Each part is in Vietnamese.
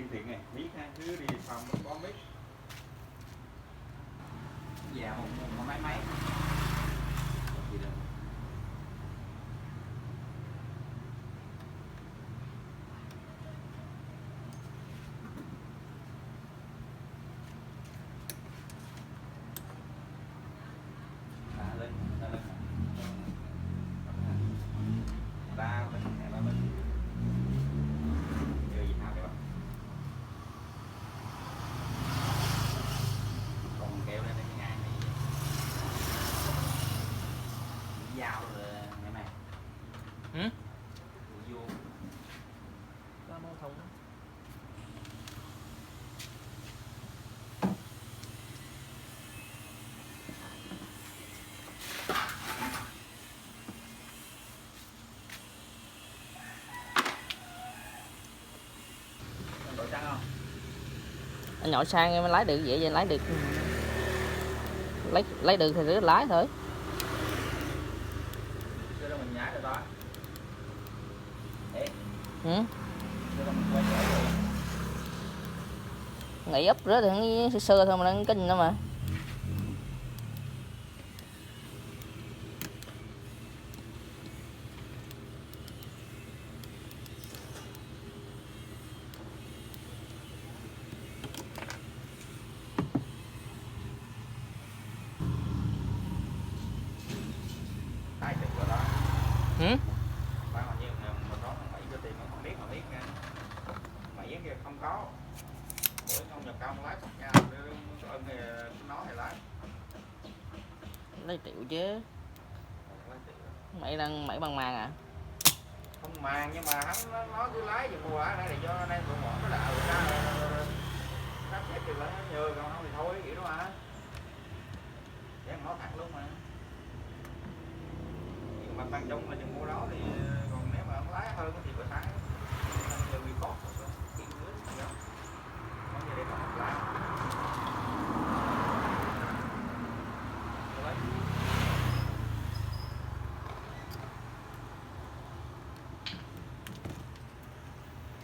tiền thiện này biết ha, cứ đi phòng có biết dạ một máy máy gì đâu. Lên ba bên ba bên giờ gì hả các bạn, còn kéo lên đây cái ngày này dao rồi ngày này vô có mâu thuẫn. đổi trắng không? Anh nhỏ sang em lái được vậy, lái được, lấy được thì cứ lái thôi. Chưa đâu mình nhái rồi đó. Ê. Ừ. Chưa đâu mình quay trở rồi. Nghỉ úp rứa thì sơ sơ thôi mà đang kinh nữa mà. Hai chục rồi đó. Ừ. Bao nhiêu mình nói Mỹ cho tiền mà không biết nha. Mỹ kia không có. Bữa trong nhập công lái nha, ơn thì nói thì lái. Lấy triệu chứ. Mày đang mày bằng màng à? Không màng nhưng mà hắn nói cứ lái về mua ở đây để cho anh em tụi mỏ nó đạo ra sắp xếp thì phải nhờ, còn không thì thôi vậy đó mà. Để nói thẳng luôn mà. Nhưng mà ban chung là chừng mua đó thì còn nếu mà không lái hơn thì phải thắng. Người bị cốt rồi, kiện nước gì đó. Nói về đây còn một lái.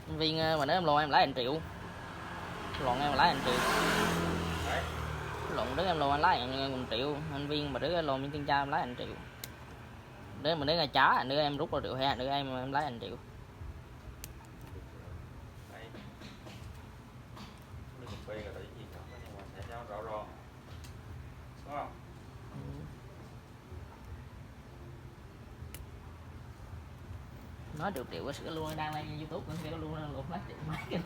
Anh Viên mà nếu em lộn em lái 1 triệu. Lộn em lái 1 triệu. Đấy. Lộn đứa em lộn anh lái 1 triệu. Anh Viên mà đứa lộn bên tiên cha em lái 1 triệu. Đứa mà đứa ngày chá, đứa em rút 1 triệu hay đứa em lái 1 triệu. Đúng không? Nói được triệu sẽ luôn đang lên YouTube cũng sẽ luôn lột lái triệu mấy cái.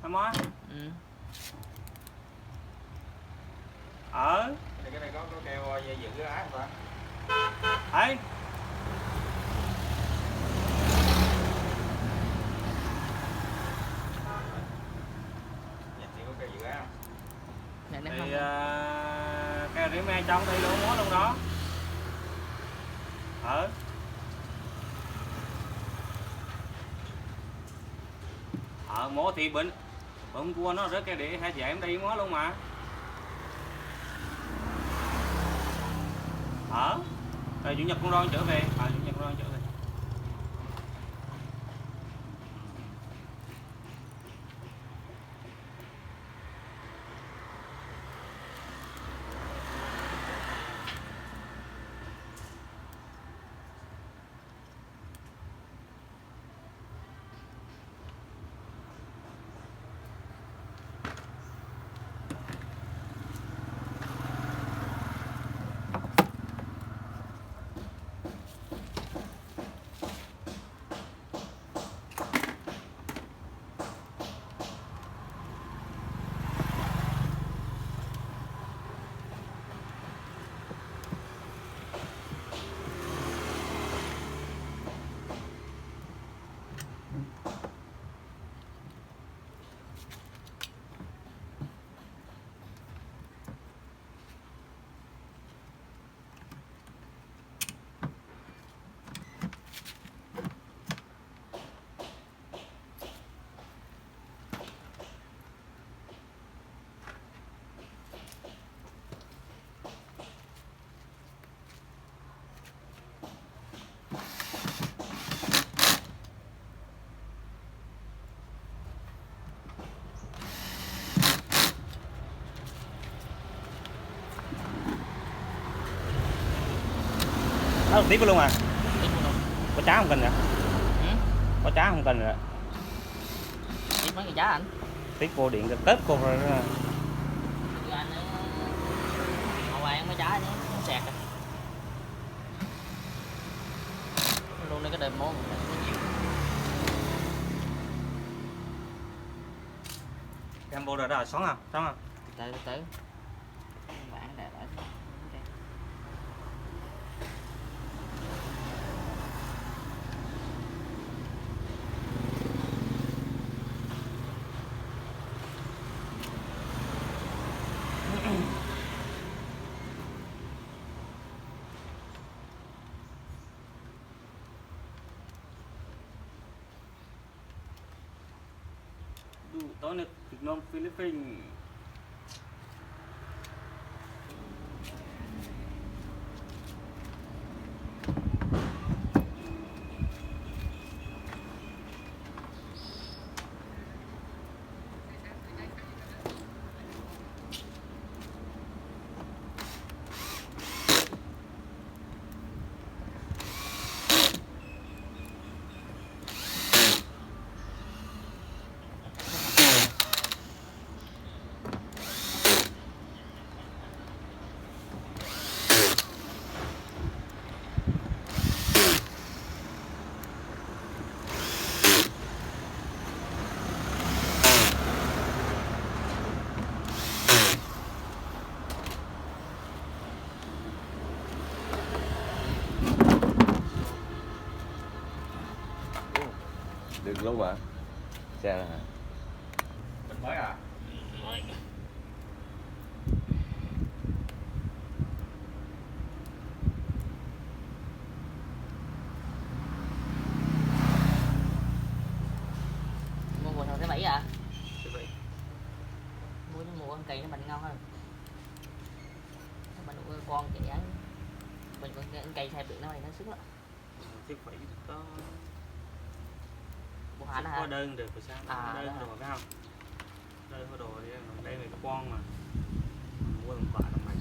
Em á. Ừ. Cái này có keo dây dựng cái ái không ta? Ấy. Thì có keo dự án không? Thì keo rỉ me trong đi luôn múa luôn đó. Múa thì bệnh bụng cua nó rớt cái đĩa hai chị em đi múa luôn mà. Rồi chủ nhật con Ron trở về, chủ nhật con Ron trở về. Nó tiếp luôn à? Tiếp luôn. Có trá không cần nữa? Ừ? Có trá không cần nữa? Tiếp mấy cái giá anh. Tiếp vô điện cái tết cô rồi đó. Giờ anh ngồi ăn mấy trái đấy, nó sẹt rồi. Luôn đây cái đệm món này có nhiều. Em vô rồi đó, xoắn không? Xoắn không? Từ từ. Bạn để lại. Tối nay Việt Nam Philippines. Được luôn mà. Xe là hả? Mình mới à. Mua một thằng thứ bảy à? Thứ bảy. Mua con cây nó bánh ngon hơn. Nó bánh của con chị ấy. Mình con cây thay được nó này nó sức lắm. Thứ bảy có Của hắn có hả? đơn được rồi sao? À, Đơn đó rồi phải không? Đơn có đồ đây là cái con mà. Mua một quả đồng này.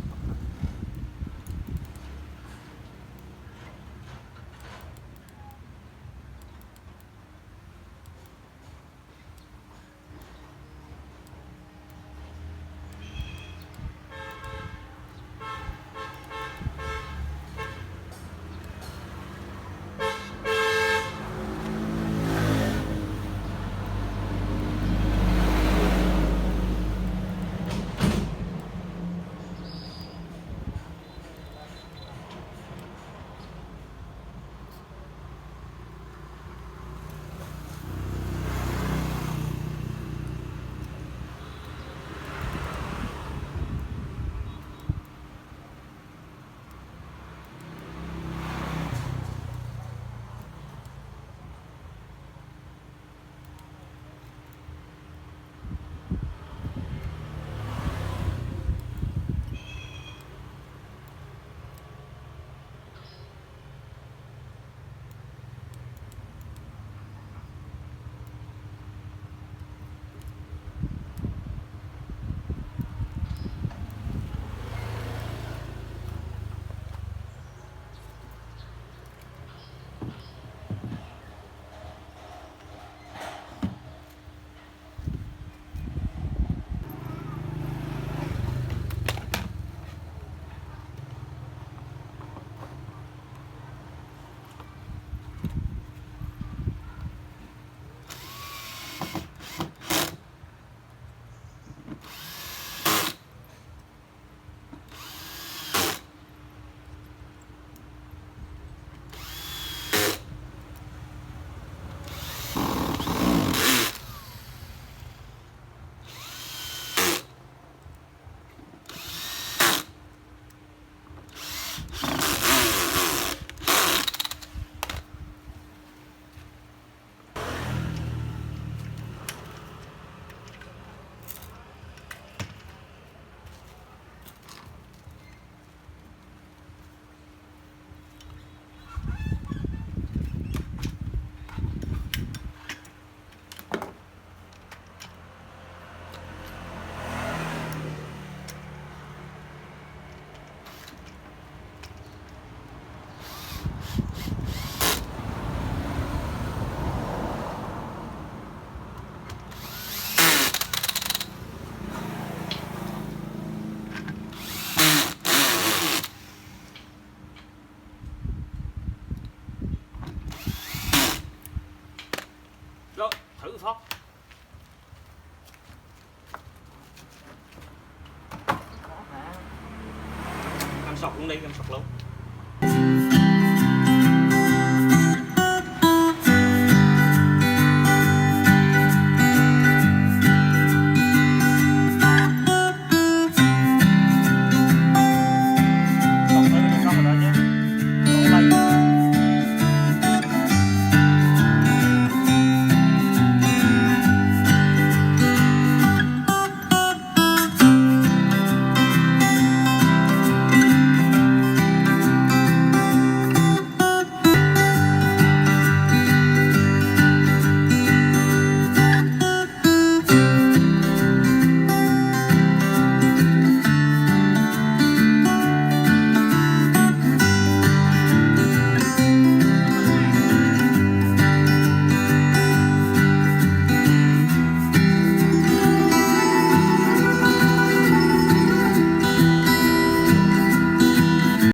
sọc luôn đi, em sọc luôn.